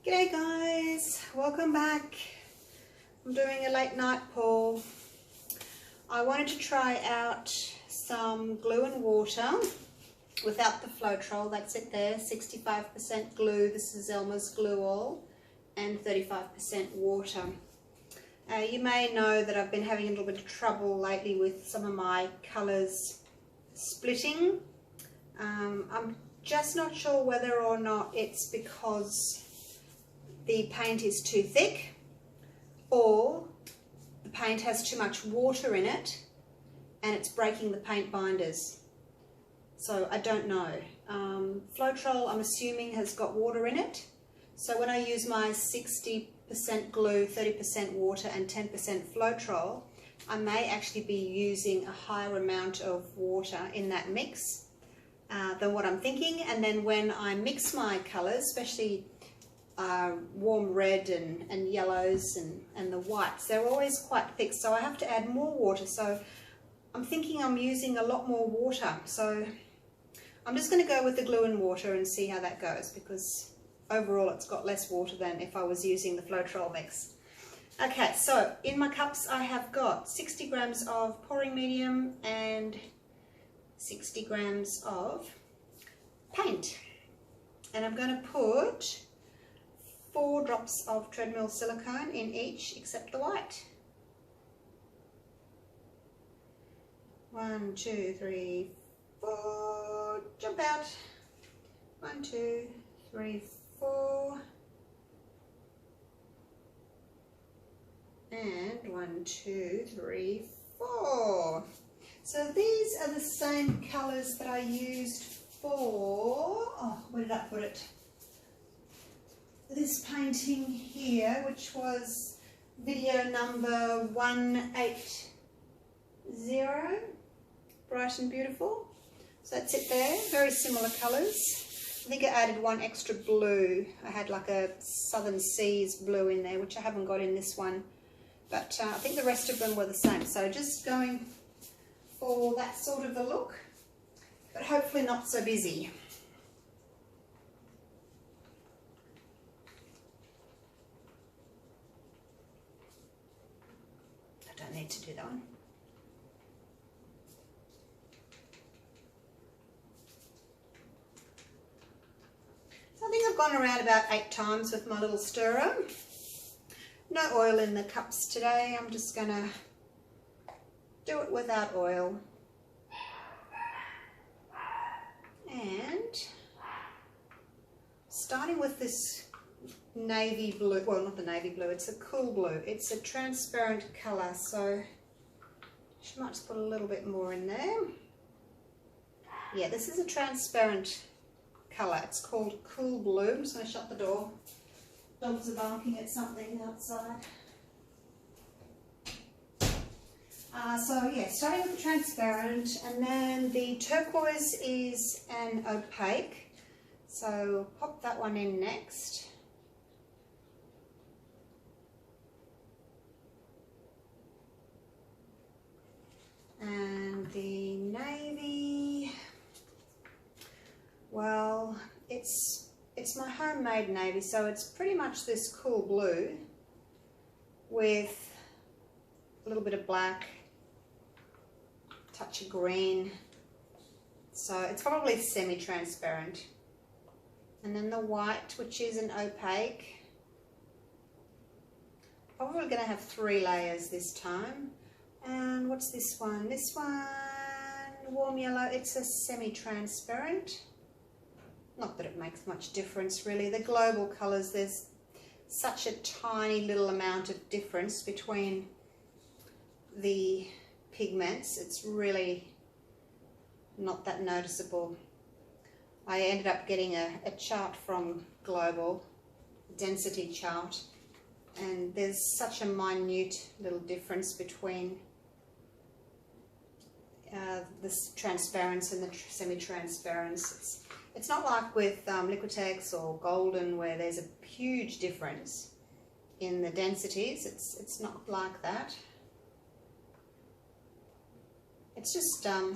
G'day guys, welcome back. I'm doing a late night pull. I wanted to try out some glue and water without the Floetrol. That's it there, 65% glue. This is Elmer's glue oil and 35% water. You may know that I've been having a little bit of trouble lately with some of my colours splitting. I'm just not sure whether or not it's because the paint is too thick or the paint has too much water in it and it's breaking the paint binders. So I don't know. Floetrol, I'm assuming, has got water in it. So when I use my 60% glue, 30% water and 10% Floetrol, I may actually be using a higher amount of water in that mix than what I'm thinking. And then when I mix my colours, especially warm red and yellows and the whites, they're always quite thick, so I have to add more water. So I'm thinking I'm using a lot more water, so I'm just going to go with the glue and water and see how that goes, because overall it's got less water than if I was using the Floetrol mix. Okay, so in my cups I have got 60 grams of pouring medium and 60 grams of paint, and I'm going to put 4 drops of treadmill silicone in each except the white. 1, 2, 3, 4, jump out. 1, 2, 3, 4, and 1, 2, 3, 4. So these are the same colours that I used for, where did I put it? This painting here, which was video number 180, Bright and Beautiful. So that's it there, very similar colours. I think I added one extra blue. I had like a Southern Seas blue in there, which I haven't got in this one. But I think the rest of them were the same. So just going for that sort of a look, but hopefully not so busy. Don't need to do that one. So I think I've gone around about 8 times with my little stirrer. No oil in the cups today. I'm just going to do it without oil. And starting with this navy blue, well, not the navy blue, it's a cool blue. It's a transparent colour, so I might just put a little bit more in there. Yeah, this is a transparent colour. It's called cool blue. I'm just going to shut the door. Dogs are barking at something outside. So yeah, starting with the transparent, and then the turquoise is an opaque. So pop that one in next. And the navy, well, it's my homemade navy, so it's pretty much this cool blue with a little bit of black, touch of green, so it's probably semi-transparent. And then the white, which is an opaque, probably going to have 3 layers this time. And what's this one? This one, warm yellow, it's a semi-transparent. Not that it makes much difference really. The global colours, there's such a tiny little amount of difference between the pigments. It's really not that noticeable. I ended up getting a chart from Global, density chart, and there's such a minute little difference between this transparent and the semi-transparent. It's not like with Liquitex or Golden where there's a huge difference in the densities. It's not like that. It's just, I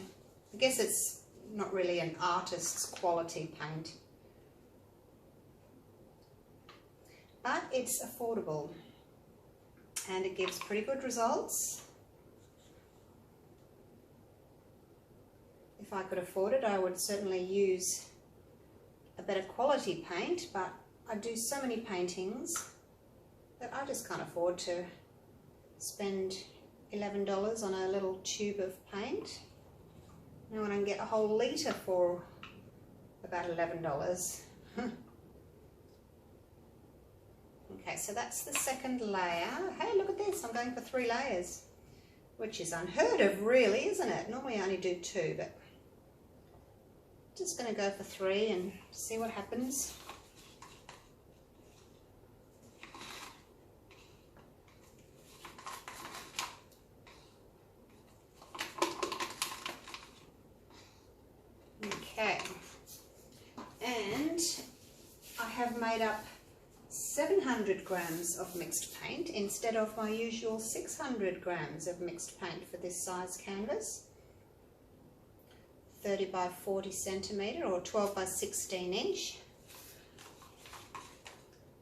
guess it's not really an artist's quality paint. but it's affordable and it gives pretty good results. If I could afford it, I would certainly use a better quality paint, but I do so many paintings that I just can't afford to spend $11 on a little tube of paint. Now when I can get a whole litre for about $11. Okay, so that's the second layer. Hey, look at this, I'm going for 3 layers, which is unheard of really, isn't it? Normally I only do 2, but just going to go for 3 and see what happens. Okay, and I have made up 700 grams of mixed paint instead of my usual 600 grams of mixed paint for this size canvas. 30 by 40 centimetre or 12 by 16 inch.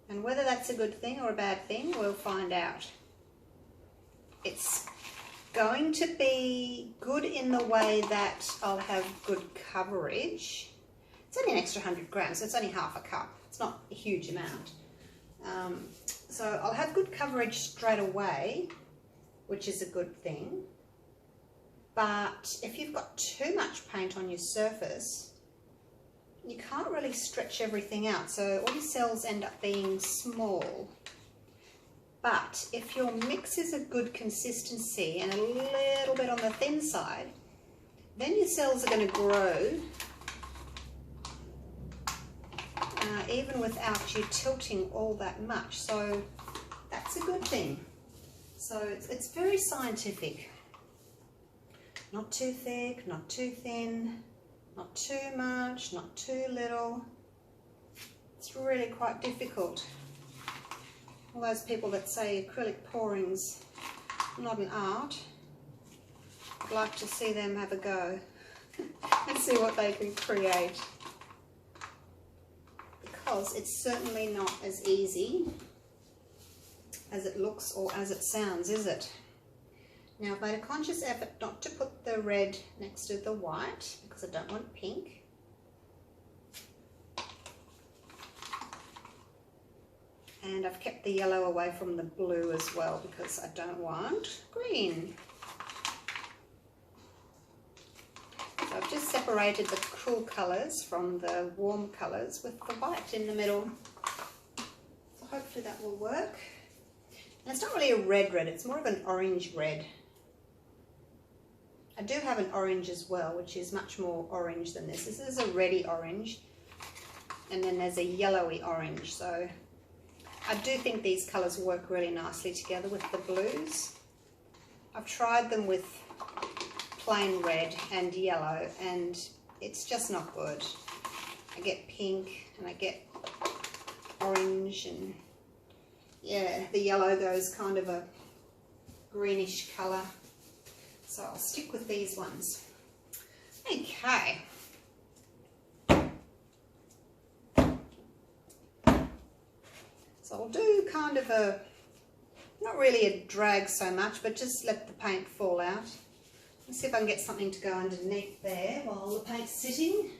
And whether that's a good thing or a bad thing, we'll find out. It's going to be good in the way that I'll have good coverage. It's only an extra 100 grams, so it's only half a cup. It's not a huge amount. So I'll have good coverage straight away, which is a good thing. But if you've got too much paint on your surface, you can't really stretch everything out, so all your cells end up being small. But if your mix is a good consistency and a little bit on the thin side, then your cells are going to grow even without you tilting all that much. So that's a good thing. So it's very scientific. Not too thick, not too thin, not too much, not too little. It's really quite difficult. All those people that say acrylic pouring's not an art, I'd like to see them have a go and see what they can create. Because it's certainly not as easy as it looks or as it sounds, is it? Now I've made a conscious effort not to put the red next to the white because I don't want pink. And I've kept the yellow away from the blue as well because I don't want green. So I've just separated the cool colours from the warm colours with the white in the middle. So hopefully that will work. And it's not really a red, it's more of an orange red. I do have an orange as well, which is much more orange than this. This is a reddy orange, and then there's a yellowy orange. So I do think these colours work really nicely together with the blues. I've tried them with plain red and yellow, and it's just not good. I get pink and I get orange, and yeah, the yellow goes kind of a greenish colour. So I'll stick with these ones. Okay. So I'll do kind of a, not really a drag so much, but just let the paint fall out. Let's see if I can get something to go underneath there while the paint's sitting.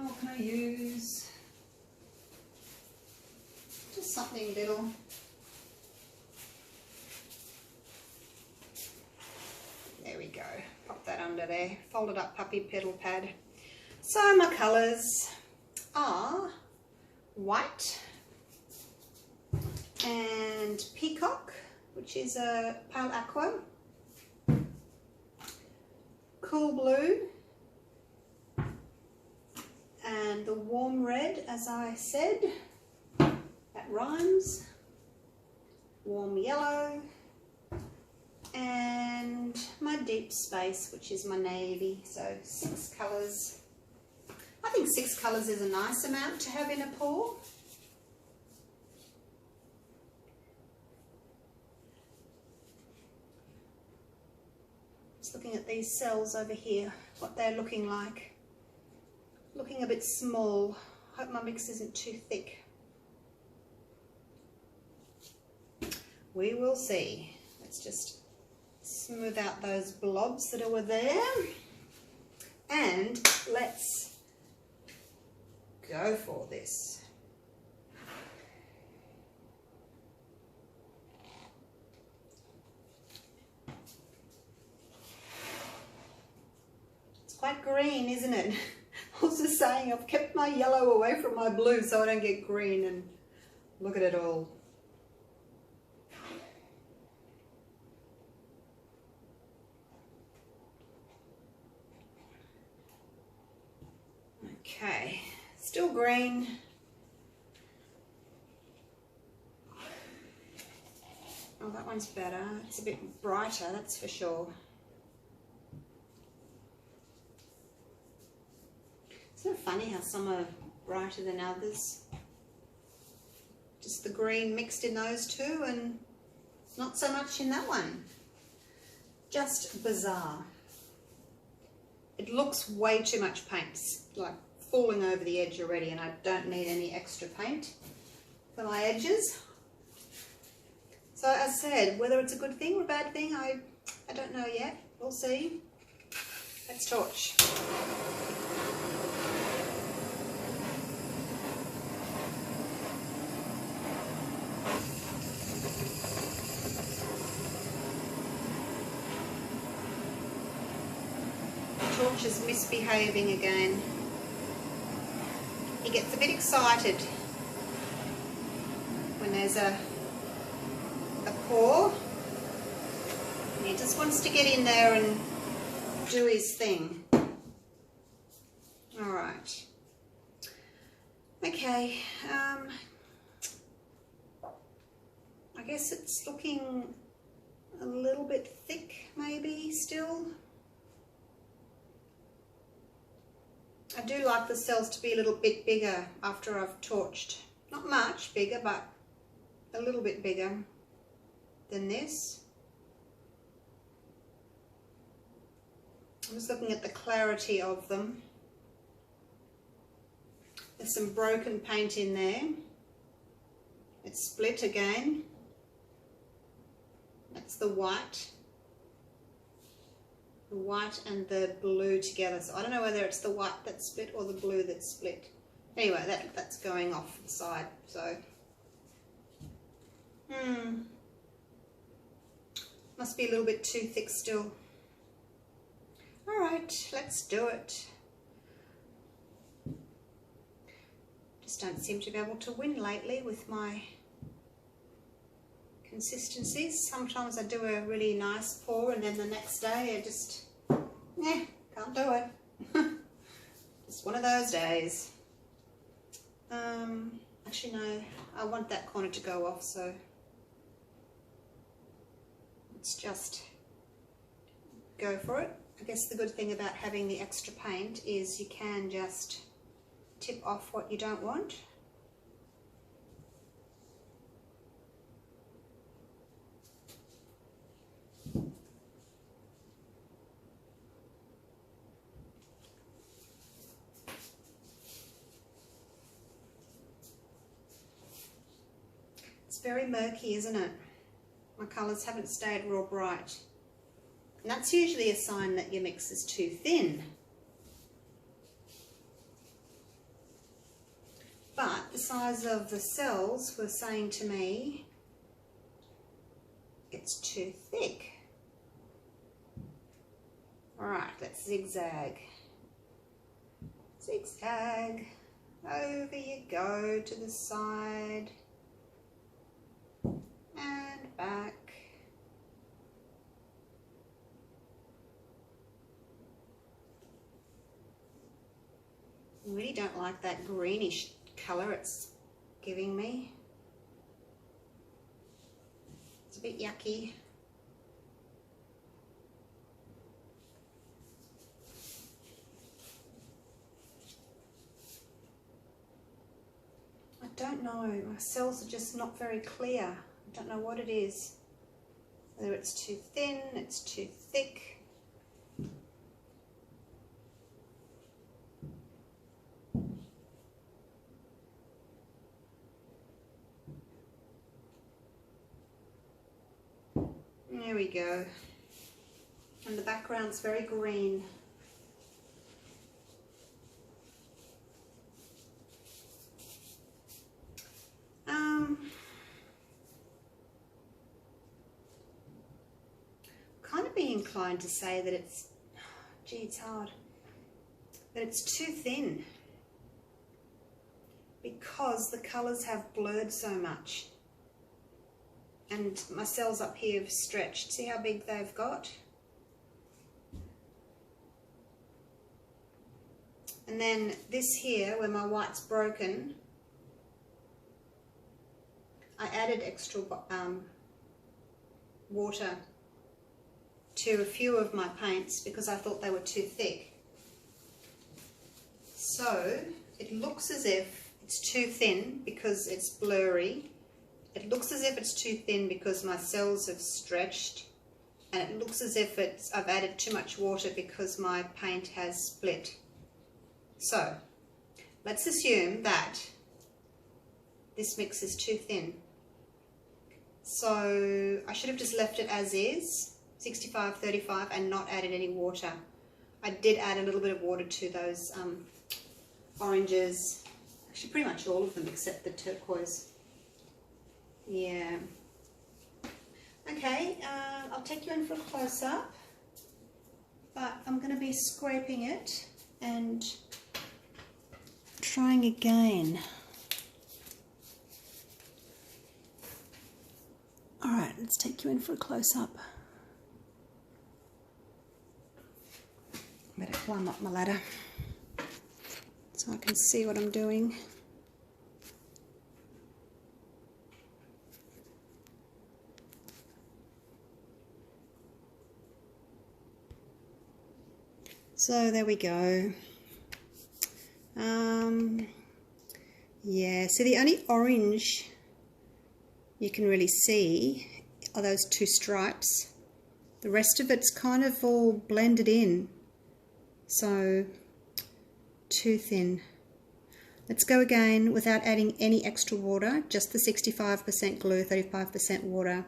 What can I use? Just something little. There we go. Pop that under there. Folded up puppy petal pad. So my colours are white and peacock, which is a pale aqua, cool blue, and the warm red, as I said, that rhymes, warm yellow, and my deep space, which is my navy. So 6 colours. I think 6 colours is a nice amount to have in a pour. Just looking at these cells over here, what they're looking like. Looking a bit small. Hope my mix isn't too thick. We will see. Let's just smooth out those blobs that were there. And let's go for this. It's quite green, isn't it? I was just saying I've kept my yellow away from my blue so I don't get green, and look at it all. Okay, still green. Oh, that one's better. It's a bit brighter, that's for sure. Isn't it funny how some are brighter than others? Just the green mixed in those two and not so much in that one. Just bizarre. It looks way too much paint. It's like falling over the edge already, and I don't need any extra paint for my edges. So as said, whether it's a good thing or a bad thing, I don't know yet. We'll see. Let's torch. Torch is misbehaving again. He gets a bit excited when there's a pour, and he just wants to get in there and do his thing. All right. Okay. I guess it's looking a little bit thick, maybe still. I do like the cells to be a little bit bigger after I've torched. Not much bigger, but a little bit bigger than this. I'm just looking at the clarity of them. There's some broken paint in there. It's split again. That's the white. The white and the blue together. So I don't know whether it's the white that's split or the blue that's split. Anyway, that's going off the side. So, must be a little bit too thick still. All right, let's do it. Just don't seem to be able to win lately with my consistencies. Sometimes I do a really nice pour and then the next day I just, can't do it. Just one of those days. Actually no, I want that corner to go off, so let's just go for it. I guess the good thing about having the extra paint is you can just tip off what you don't want. It's very murky, isn't it? My colours haven't stayed real bright. And that's usually a sign that your mix is too thin. But the size of the cells were saying to me it's too thick. Alright, let's zigzag. Zigzag. Over you go to the side. And back. I really don't like that greenish colour it's giving me. It's a bit yucky. I don't know, my cells are just not very clear. I don't know what it is. Whether it's too thin, it's too thick. There we go. And the background's very green. Kind of be inclined to say that it's, gee, it's hard, that it's too thin because the colours have blurred so much. And my cells up here have stretched. See how big they've got? And then this here, where my white's broken, I added extra water to a few of my paints because I thought they were too thick. So it looks as if it's too thin because it's blurry. It looks as if it's too thin because my cells have stretched, and it looks as if I've added too much water because my paint has split. So let's assume that this mix is too thin. So I should have just left it as is, 65-35, and not added any water. I did add a little bit of water to those oranges, actually pretty much all of them except the turquoise. Yeah. Okay, I'll take you in for a close-up, but I'm going to be scraping it and trying again. Alright, let's take you in for a close-up. Better climb up my ladder so I can see what I'm doing. So there we go. Yeah, so the only orange you can really see are those two stripes. The rest of it's kind of all blended in, so too thin. Let's go again without adding any extra water, just the 65% glue, 35% water.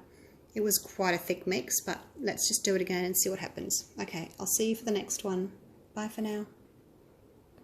It was quite a thick mix, but let's just do it again and see what happens. Okay, I'll see you for the next one. Bye for now.